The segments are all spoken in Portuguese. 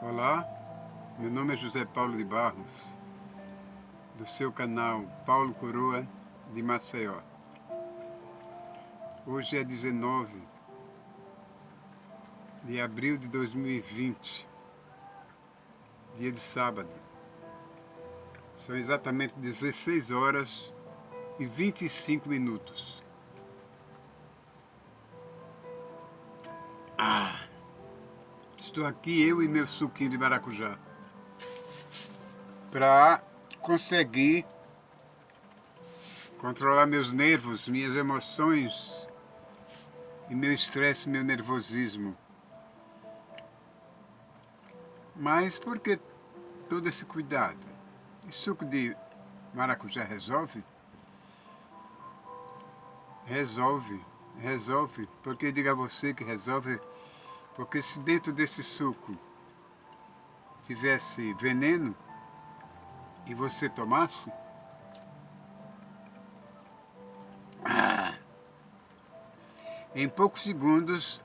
Olá, meu nome é José Paulo de Barros, do seu canal Paulo Coroa de Maceió. Hoje é 19 de abril de 2020, dia de sábado. São exatamente 16 horas e 25 minutos. Estou aqui, eu e meu suquinho de maracujá, para conseguir controlar meus nervos, minhas emoções e meu estresse, meu nervosismo. Mas por que todo esse cuidado? E suco de maracujá resolve? Resolve. Porque diga a você que resolve, porque se dentro desse suco tivesse veneno e você tomasse, em poucos segundos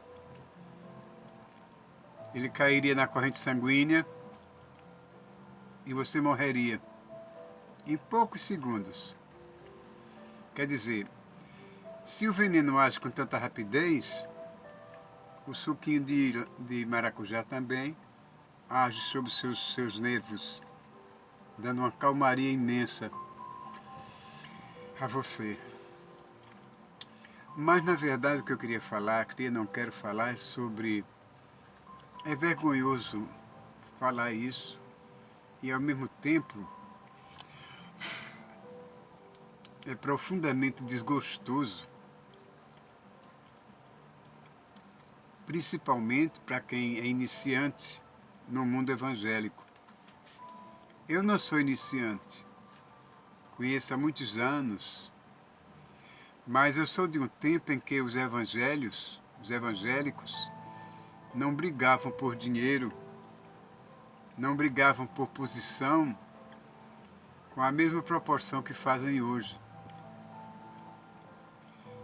ele cairia na corrente sanguínea e você morreria. Em poucos segundos. Quer dizer, se o veneno age com tanta rapidez, o suquinho de maracujá também age sobre seus nervos, dando uma calmaria imensa a você. Mas na verdade o que eu queria falar, não quero falar, é sobre... É vergonhoso falar isso e ao mesmo tempo é profundamente desgostoso, principalmente para quem é iniciante no mundo evangélico. Eu não sou iniciante, conheço há muitos anos, mas eu sou de um tempo em que os evangélicos, não brigavam por dinheiro, não brigavam por posição com a mesma proporção que fazem hoje.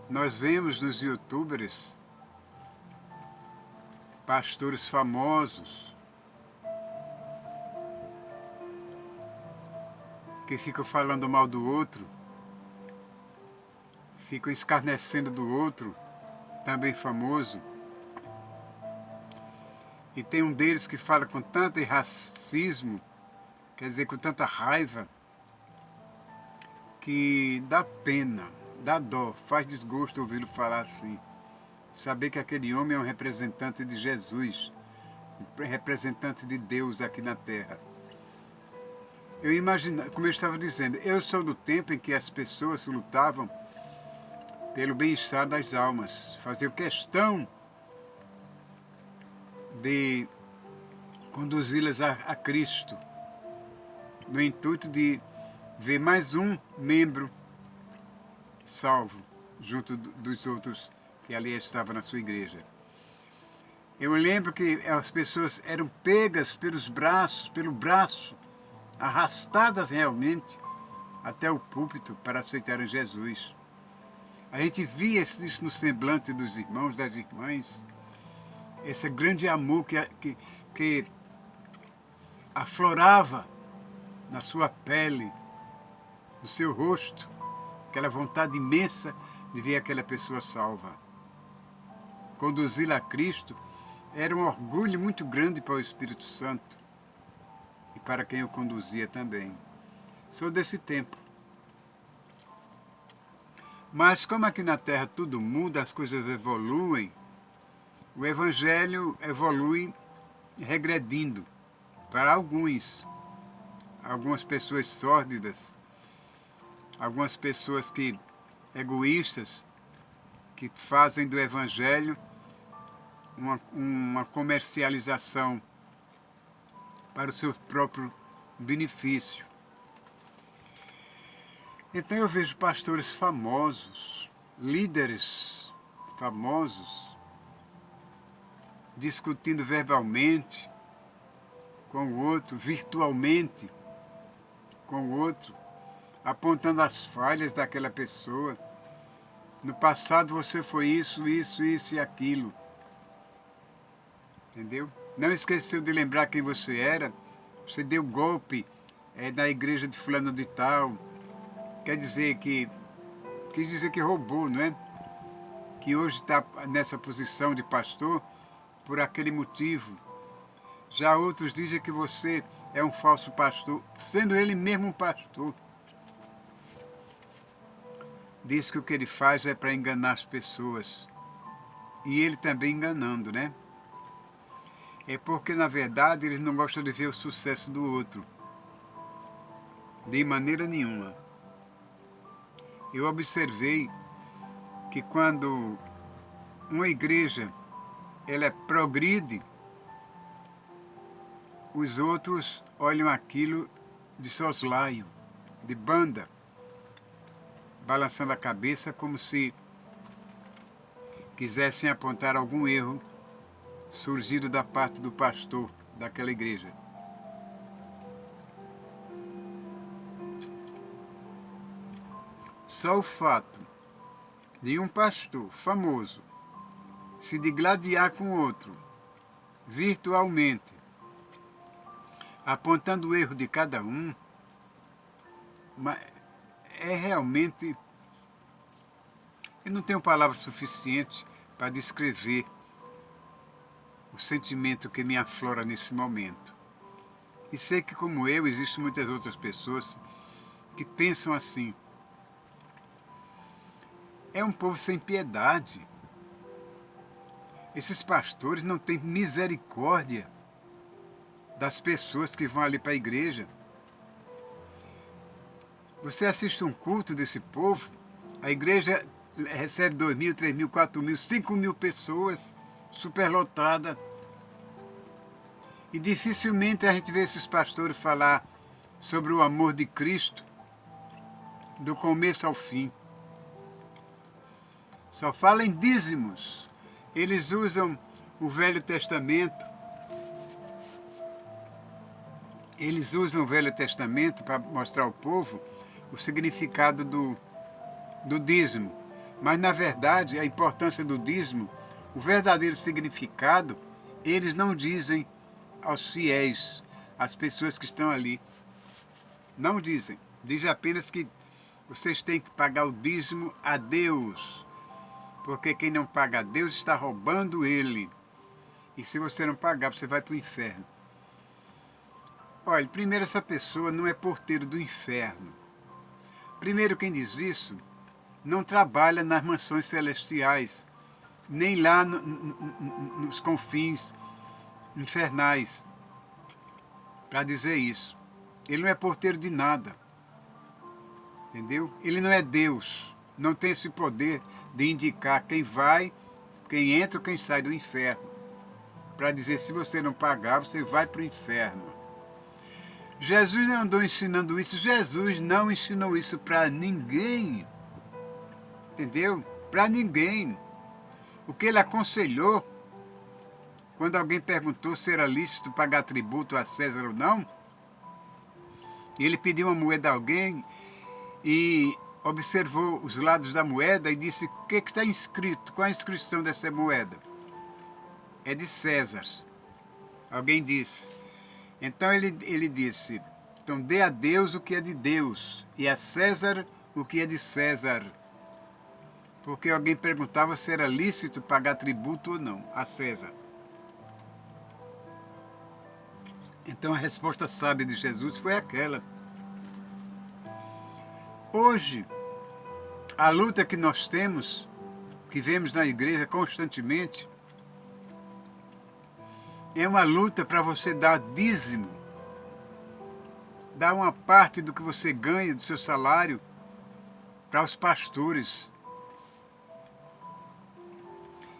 Nós vemos nos youtubers pastores famosos que ficam falando mal do outro, ficam escarnecendo do outro, também famoso. E tem um deles que fala com tanto racismo, quer dizer, com tanta raiva, que dá pena, dá dó, faz desgosto ouvi-lo falar assim. Saber que aquele homem é um representante de Jesus, um representante de Deus aqui na Terra. Eu imagino, como eu estava dizendo, eu sou do tempo em que as pessoas lutavam pelo bem-estar das almas, faziam questão de conduzi-las a Cristo, no intuito de ver mais um membro salvo, junto dos outros que ali estavam na sua igreja. Eu lembro que as pessoas eram pegas pelos braços, pelo braço, arrastadas realmente até o púlpito para aceitarem Jesus. A gente via isso no semblante dos irmãos, das irmãs, esse grande amor que aflorava na sua pele, no seu rosto, aquela vontade imensa de ver aquela pessoa salva. Conduzi-la a Cristo era um orgulho muito grande para o Espírito Santo e para quem o conduzia também. Sou desse tempo. Mas como aqui na Terra tudo muda, as coisas evoluem, o Evangelho evolui regredindo para algumas pessoas sórdidas, algumas pessoas egoístas, que fazem do Evangelho uma comercialização para o seu próprio benefício. Então eu vejo pastores famosos, líderes famosos, discutindo verbalmente com o outro, virtualmente com o outro, apontando as falhas daquela pessoa. No passado você foi isso e aquilo. entendeu? Não esqueceu de lembrar quem você era. Você deu golpe na igreja de fulano de tal. Quer dizer quis dizer que roubou, não é? Que hoje está nessa posição de pastor por aquele motivo. Já outros dizem que você é um falso pastor, sendo ele mesmo um pastor. Diz que o que ele faz é para enganar as pessoas. E ele também enganando, né? É porque, na verdade, eles não gostam de ver o sucesso do outro. De maneira nenhuma. Eu observei que quando uma igreja ela progride, os outros olham aquilo de soslaio, de banda, balançando a cabeça como se quisessem apontar algum erro surgido da parte do pastor daquela igreja. Só o fato de um pastor famoso se digladiar com outro virtualmente, apontando o erro de cada um, é realmente... Eu não tenho palavras suficientes para descrever o sentimento que me aflora nesse momento. E sei que, como eu, existem muitas outras pessoas que pensam assim. É um povo sem piedade. Esses pastores não têm misericórdia das pessoas que vão ali para a igreja. Você assiste um culto desse povo, a igreja recebe 2.000, 3.000, 4.000, 5.000 pessoas, superlotada. E dificilmente a gente vê esses pastores falar sobre o amor de Cristo, do começo ao fim. Só falam em dízimos. Eles usam o Velho Testamento. Eles usam o Velho Testamento para mostrar ao povo o significado do dízimo. Mas, na verdade, a importância do dízimo, o verdadeiro significado, eles não dizem aos fiéis, às pessoas que estão ali. Não dizem. Dizem apenas que vocês têm que pagar o dízimo a Deus. Porque quem não paga a Deus está roubando ele. E se você não pagar, você vai para o inferno. Olha, primeiro, essa pessoa não é porteiro do inferno. Primeiro, quem diz isso não trabalha nas mansões celestiais, nem lá nos confins infernais, para dizer isso. Ele não é porteiro de nada. Entendeu? Ele não é Deus. Não tem esse poder de indicar quem vai, quem entra ou quem sai do inferno. Para dizer, se você não pagar, você vai para o inferno. Jesus não andou ensinando isso. Jesus não ensinou isso para ninguém. Entendeu? Para ninguém. O que ele aconselhou, quando alguém perguntou se era lícito pagar tributo a César ou não, ele pediu uma moeda a alguém e observou os lados da moeda e disse: o que está inscrito? Qual a inscrição dessa moeda? É de César. Alguém disse. Então ele disse: então dê a Deus o que é de Deus e a César o que é de César. Porque alguém perguntava se era lícito pagar tributo ou não a César. Então a resposta sábia de Jesus foi aquela. Hoje, a luta que nós temos, que vemos na igreja constantemente, é uma luta para você dar dízimo, dar uma parte do que você ganha, do seu salário, para os pastores.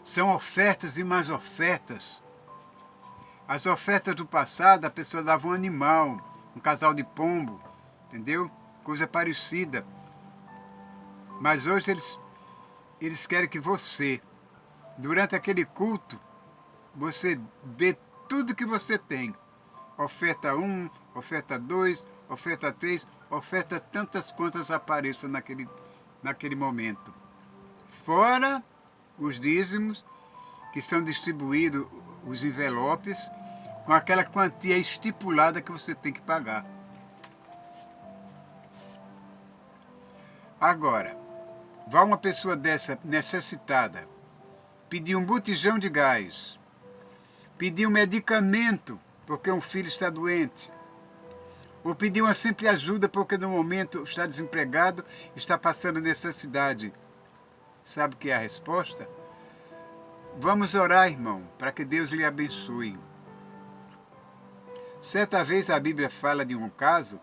São ofertas e mais ofertas. As ofertas do passado, a pessoa dava um animal, um casal de pombo, entendeu? Coisa parecida. Mas hoje eles querem que você, durante aquele culto, você dê tudo que você tem. Oferta 1, oferta 2, oferta 3, oferta tantas quantas apareçam naquele momento. Fora os dízimos que são distribuídos, os envelopes com aquela quantia estipulada que você tem que pagar. Agora, vai uma pessoa dessa necessitada pedir um botijão de gás, pedir um medicamento porque um filho está doente, ou pedir uma simples ajuda porque no momento está desempregado, está passando necessidade. Sabe o que é a resposta? Vamos orar, irmão, para que Deus lhe abençoe. Certa vez a Bíblia fala de um caso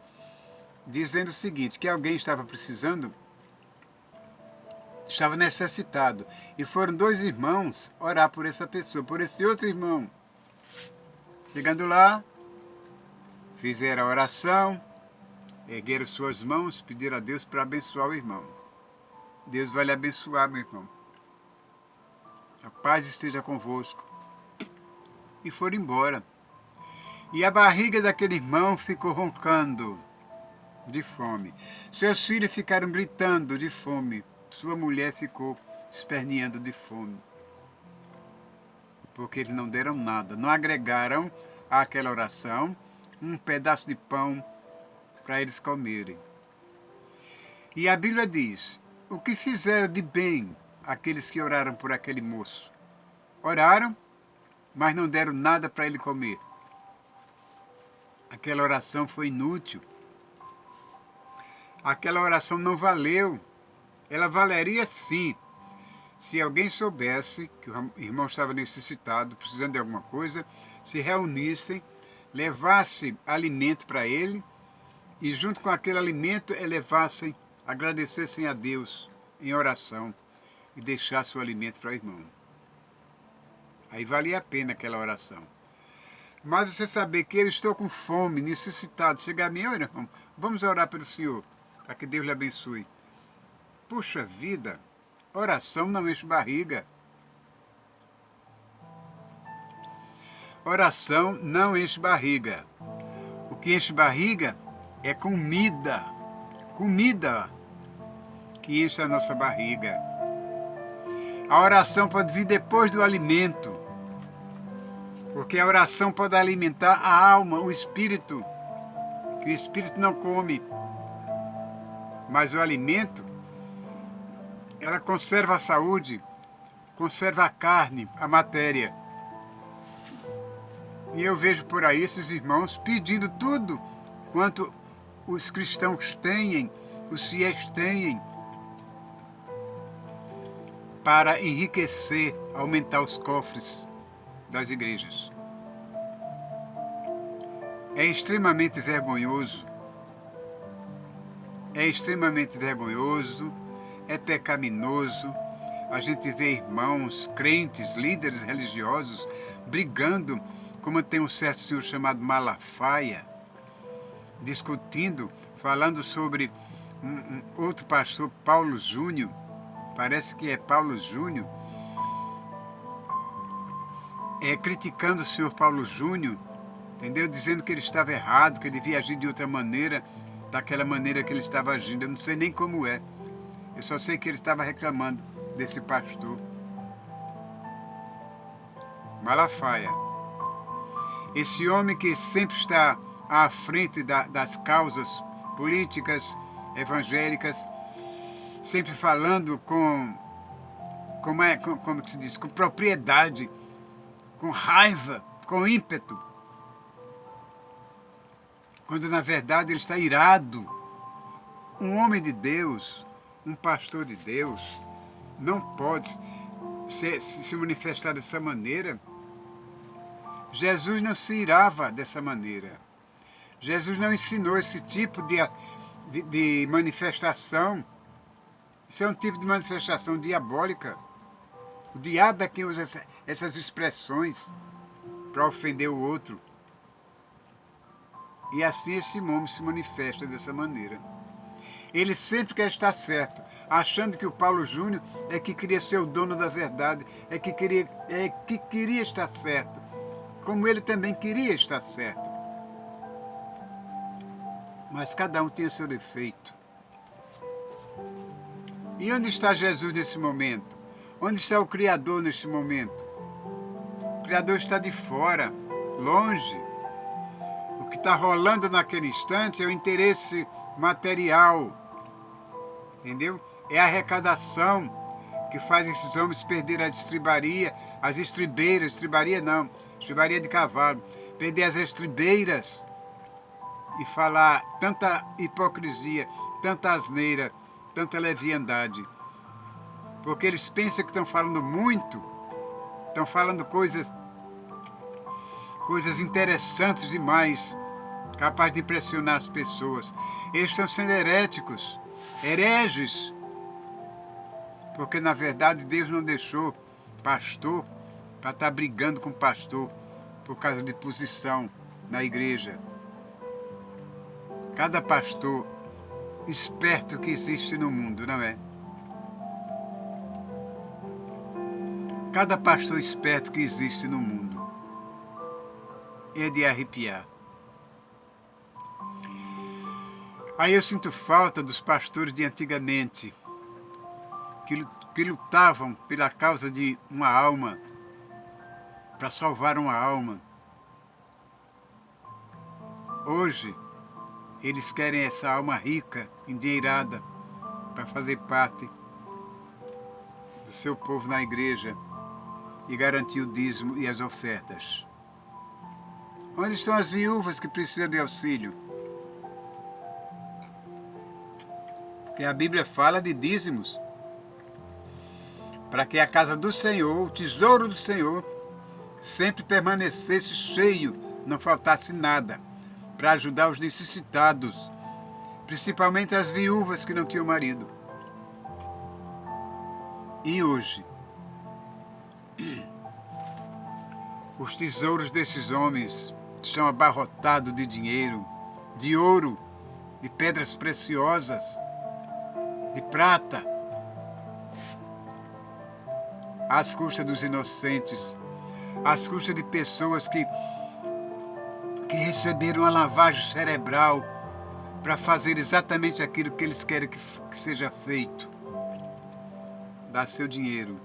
dizendo o seguinte, que alguém estava precisando, estava necessitado, e foram 2 irmãos orar por essa pessoa, por esse outro irmão. Chegando lá, fizeram a oração, ergueram suas mãos, pediram a Deus para abençoar o irmão. Deus vai lhe abençoar, meu irmão. A paz esteja convosco. E foram embora. E a barriga daquele irmão ficou roncando de fome. Seus filhos ficaram gritando de fome. Sua mulher ficou esperneando de fome. Porque eles não deram nada, não agregaram àquela oração um pedaço de pão para eles comerem. E a Bíblia diz, o que fizeram de bem aqueles que oraram por aquele moço? Oraram, mas não deram nada para ele comer. Aquela oração foi inútil. Aquela oração não valeu. Ela valeria sim, se alguém soubesse que o irmão estava necessitado, precisando de alguma coisa, se reunissem, levassem alimento para ele e junto com aquele alimento elevassem, agradecessem a Deus em oração e deixassem o alimento para o irmão. Aí valia a pena aquela oração. Mas você saber que eu estou com fome, necessitado, chegar a mim, olha, irmão, vamos orar pelo Senhor, para que Deus lhe abençoe. Puxa vida, oração não enche barriga. Oração não enche barriga. O que enche barriga é comida. Comida que enche a nossa barriga. A oração pode vir depois do alimento. Porque a oração pode alimentar a alma, o espírito. Que o espírito não come. Mas o alimento, ela conserva a saúde, conserva a carne, a matéria. E eu vejo por aí esses irmãos pedindo tudo quanto os cristãos têm, os fiéis têm, para enriquecer, aumentar os cofres das igrejas. É extremamente vergonhoso, é pecaminoso a gente vê irmãos, crentes, líderes religiosos brigando, como tem um certo senhor chamado Malafaia, discutindo, falando sobre outro pastor, Paulo Júnior, parece que é Paulo Júnior, criticando o senhor Paulo Júnior, entendeu? Dizendo que ele estava errado, que ele devia agir de outra maneira, daquela maneira que ele estava agindo. Eu não sei nem como é. Eu só sei que ele estava reclamando desse pastor. Malafaia. Esse homem que sempre está à frente das causas políticas, evangélicas, sempre falando como se diz, com propriedade, com raiva, com ímpeto. Quando na verdade ele está irado. Um homem de Deus, um pastor de Deus, não pode se manifestar dessa maneira. Jesus não se irava dessa maneira. Jesus não ensinou esse tipo de manifestação. Isso é um tipo de manifestação diabólica. O diabo é quem usa essas expressões para ofender o outro. E assim esse homem se manifesta dessa maneira. Ele sempre quer estar certo, achando que o Paulo Júnior é que queria ser o dono da verdade, é que queria estar certo, como ele também queria estar certo. Mas cada um tem seu defeito. E onde está Jesus nesse momento? Onde está o Criador nesse momento? Criador está de fora, longe. O que está rolando naquele instante é o interesse material, entendeu? É a arrecadação que faz esses homens perder a estribaria, as estribeiras, estribaria não, estribaria de cavalo, perder as estribeiras e falar tanta hipocrisia, tanta asneira, tanta leviandade. Porque eles pensam que estão falando muito, estão falando coisas interessantes demais, capazes de impressionar as pessoas. Eles estão sendo heréticos, hereges, porque na verdade Deus não deixou pastor para estar brigando com pastor por causa de posição na igreja. Cada pastor esperto que existe no mundo, não é? Cada pastor esperto que existe no mundo é de arrepiar. Aí eu sinto falta dos pastores de antigamente, que lutavam pela causa de uma alma, para salvar uma alma. Hoje, eles querem essa alma rica, endinheirada, para fazer parte do seu povo na igreja e garantir o dízimo e as ofertas. Onde estão as viúvas que precisam de auxílio? Porque a Bíblia fala de dízimos, para que a casa do Senhor, o tesouro do Senhor, sempre permanecesse cheio, não faltasse nada, para ajudar os necessitados, principalmente as viúvas que não tinham marido. E hoje, os tesouros desses homens estão abarrotados de dinheiro, de ouro, de pedras preciosas, de prata, às custas dos inocentes, às custas de pessoas que receberam a lavagem cerebral para fazer exatamente aquilo que eles querem que seja feito. Dá seu dinheiro,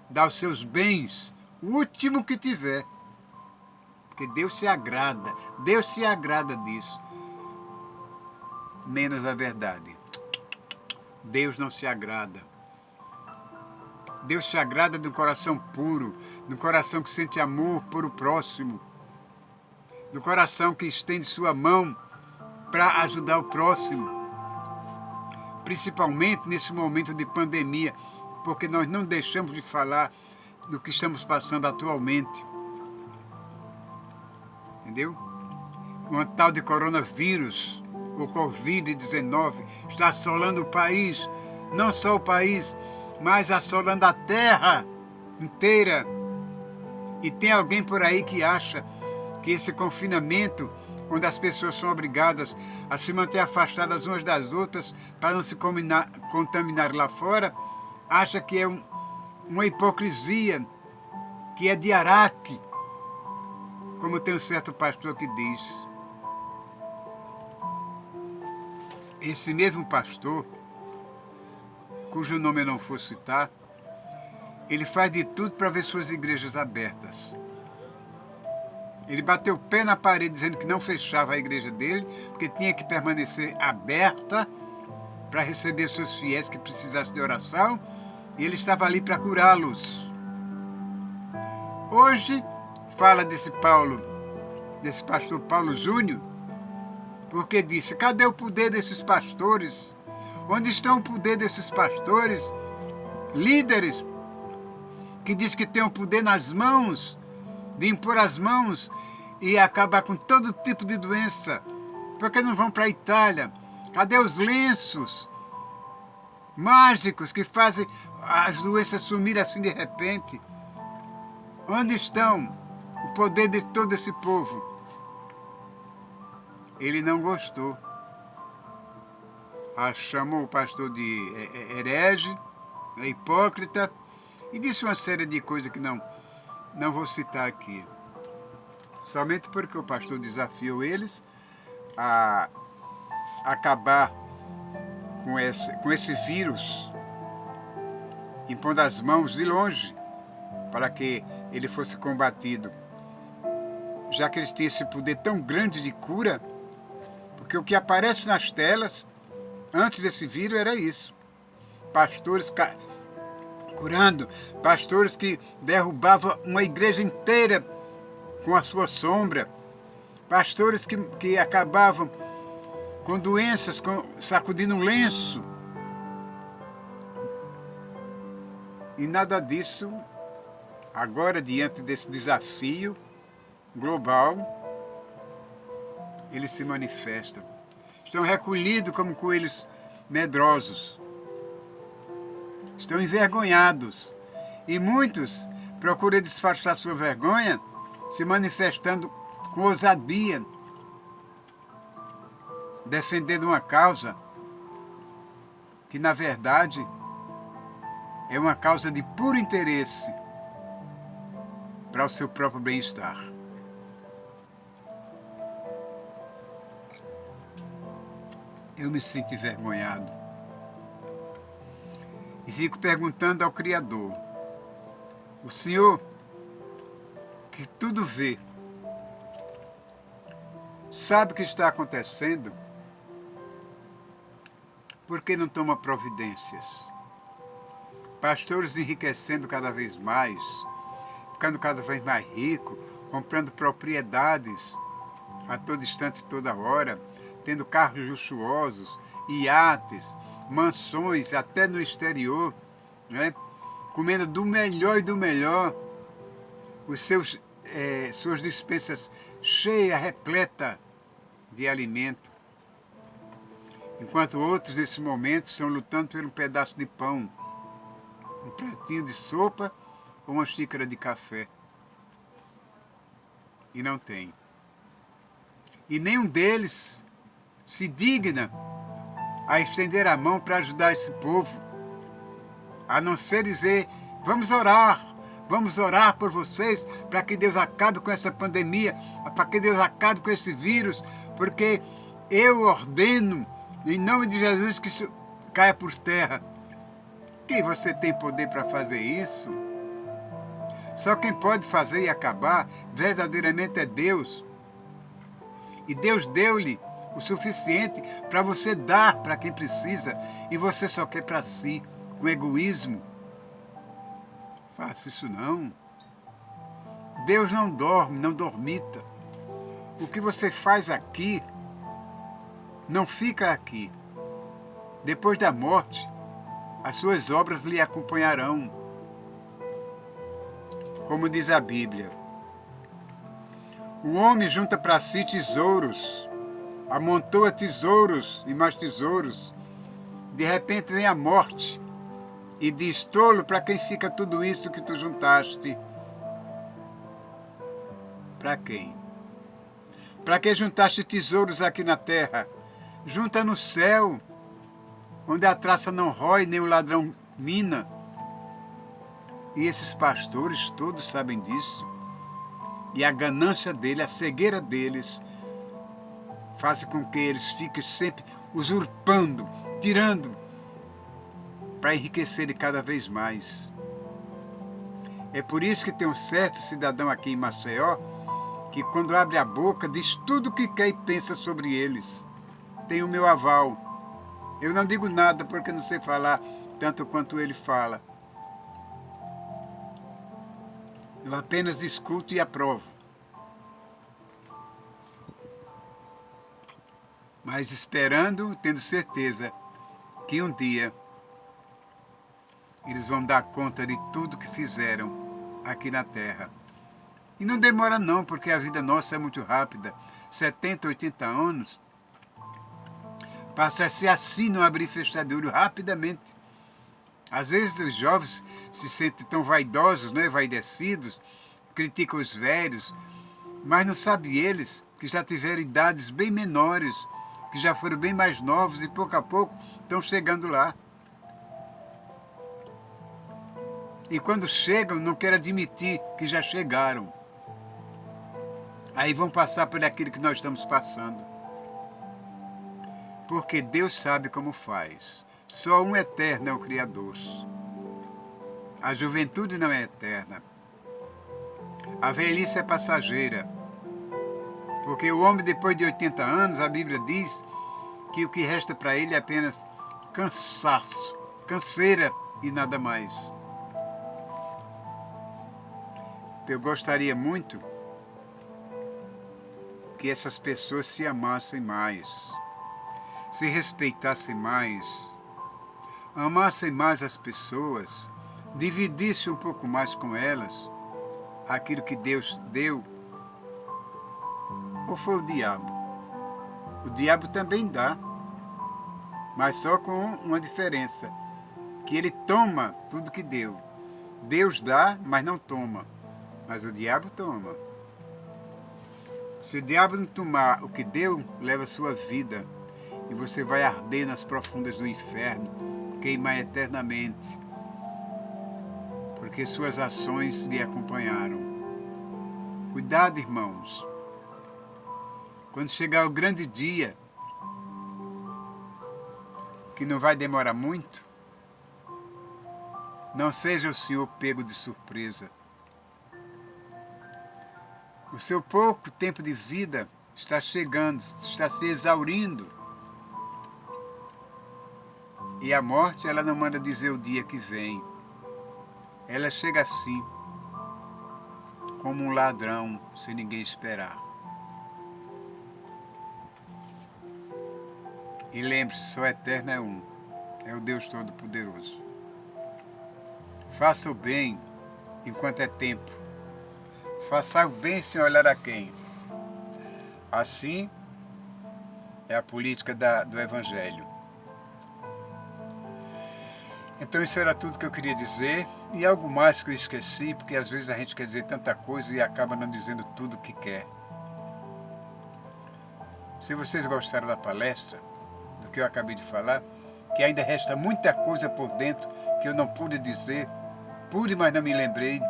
dá os seus bens, o último que tiver. Porque Deus se agrada disso. Menos a verdade. Deus não se agrada. Deus se agrada de um coração puro, de um coração que sente amor por o próximo, do coração que estende sua mão para ajudar o próximo, principalmente nesse momento de pandemia, porque nós não deixamos de falar do que estamos passando atualmente. Entendeu? Um tal de coronavírus, o Covid-19, está assolando o país, não só o país, mas assolando a terra inteira. E tem alguém por aí que acha que esse confinamento, onde as pessoas são obrigadas a se manter afastadas umas das outras para não se contaminar lá fora, acha que é uma hipocrisia, que é de Araque, como tem um certo pastor que diz. Esse mesmo pastor, cujo nome eu não vou citar, ele faz de tudo para ver suas igrejas abertas. Ele bateu o pé na parede dizendo que não fechava a igreja dele, porque tinha que permanecer aberta para receber seus fiéis que precisassem de oração, e ele estava ali para curá-los. Hoje, fala desse pastor Paulo Júnior, porque disse: cadê o poder desses pastores? Onde está o poder desses pastores, líderes, que diz que tem o poder nas mãos, de impor as mãos e acabar com todo tipo de doença? Por que não vão para a Itália? Cadê os lenços mágicos que fazem as doenças sumirem assim de repente? Onde estão o poder de todo esse povo? Ele não gostou. Chamou o pastor de herege, hipócrita, e disse uma série de coisas que não vou citar aqui. Somente porque o pastor desafiou eles a acabar com esse vírus, impondo as mãos de longe, para que ele fosse combatido. Já que eles têm esse poder tão grande de cura, porque o que aparece nas telas, antes desse vírus, era isso. Pastores curando, pastores que derrubavam uma igreja inteira com a sua sombra, pastores que acabavam com doenças, sacudindo um lenço. E nada disso, agora, diante desse desafio global, eles se manifestam. Estão recolhidos como coelhos medrosos. Estão envergonhados. E muitos procuram disfarçar sua vergonha se manifestando com ousadia, defendendo uma causa que, na verdade, é uma causa de puro interesse para o seu próprio bem-estar. Eu me sinto envergonhado. E fico perguntando ao Criador, o Senhor, que tudo vê, sabe o que está acontecendo, por que não toma providências? Pastores enriquecendo cada vez mais, ficando cada vez mais rico, comprando propriedades a todo instante, toda hora, tendo carros luxuosos, iates, mansões, até no exterior, né? Comendo do melhor e do melhor, suas despensas cheias, repletas de alimento. Enquanto outros, nesse momento, estão lutando por um pedaço de pão, um pratinho de sopa ou uma xícara de café. E não tem. E nenhum deles se digna a estender a mão para ajudar esse povo, a não ser dizer, vamos orar por vocês, para que Deus acabe com essa pandemia, para que Deus acabe com esse vírus, porque eu ordeno, em nome de Jesus, que isso caia por terra. Quem você tem poder para fazer isso? Só quem pode fazer e acabar verdadeiramente é Deus. E Deus deu-lhe o suficiente para você dar para quem precisa, e você só quer para si, com egoísmo. Faça isso não. Deus não dorme, não dormita. O que você faz aqui, não fica aqui. Depois da morte, as suas obras lhe acompanharão. Como diz a Bíblia, o homem junta para si tesouros, amontoa tesouros e mais tesouros. De repente vem a morte e diz, tolo, para quem fica tudo isso que tu juntaste? Para quem? Para que juntaste tesouros aqui na terra? Junta no céu, onde a traça não rói, nem o ladrão mina. E esses pastores todos sabem disso. E a ganância deles, a cegueira deles, faz com que eles fiquem sempre usurpando, tirando, para enriquecerem cada vez mais. É por isso que tem um certo cidadão aqui em Maceió, que quando abre a boca, diz tudo o que quer e pensa sobre eles. Tem o meu aval. Eu não digo nada porque não sei falar tanto quanto ele fala. Eu apenas escuto e aprovo. Mas esperando, tendo certeza que um dia eles vão dar conta de tudo que fizeram aqui na Terra. E não demora não, porque a vida nossa é muito rápida. 70, 80 anos. Passa a ser assim, não abrir e fechar de olho rapidamente. Às vezes os jovens se sentem tão vaidosos, né, vaidecidos, criticam os velhos, mas não sabem eles que já tiveram idades bem menores, que já foram bem mais novos e pouco a pouco estão chegando lá. E quando chegam, não querem admitir que já chegaram. Aí vão passar por aquilo que nós estamos passando. Porque Deus sabe como faz. Só um eterno é o Criador. A juventude não é eterna. A velhice é passageira. Porque o homem, depois de 80 anos, a Bíblia diz que o que resta para ele é apenas cansaço, canseira e nada mais. Eu gostaria muito que essas pessoas se amassem mais, se respeitassem mais, amassem mais as pessoas, dividissem um pouco mais com elas aquilo que Deus deu. Ou foi o diabo? O diabo também dá, mas só com uma diferença, que ele toma tudo que deu. Deus dá, mas não toma, mas o diabo toma. Se o diabo não tomar o que deu, leva a sua vida e você vai arder nas profundas do inferno, queimar eternamente, porque suas ações lhe acompanharam. Cuidado, irmãos. Quando chegar o grande dia, que não vai demorar muito, não seja o Senhor pego de surpresa. O seu pouco tempo de vida está chegando, está se exaurindo. E a morte, ela não manda dizer o dia que vem. Ela chega assim, como um ladrão, sem ninguém esperar. E lembre-se, só eterno é um, é o Deus Todo-Poderoso. Faça o bem enquanto é tempo. Faça o bem sem olhar a quem. Assim é a política do Evangelho. Então isso era tudo que eu queria dizer. E algo mais que eu esqueci, porque às vezes a gente quer dizer tanta coisa e acaba não dizendo tudo o que quer. Se vocês gostaram da palestra, do que eu acabei de falar, que ainda resta muita coisa por dentro que eu não pude dizer, pude, mas não me lembrei,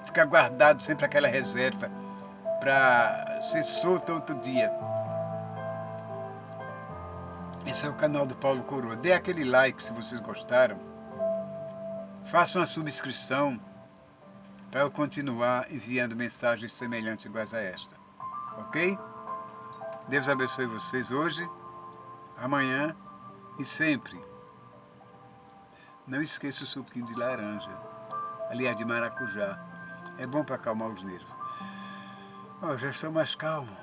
fica guardado sempre aquela reserva para ser solta outro dia. Esse é o canal do Paulo Coroa. Dê aquele like se vocês gostaram. Faça uma subscrição para eu continuar enviando mensagens semelhantes iguais a esta. Ok? Deus abençoe vocês hoje, amanhã e sempre. Não esqueça o suquinho de laranja, aliás, de maracujá. É bom para acalmar os nervos. Já estou mais calmo.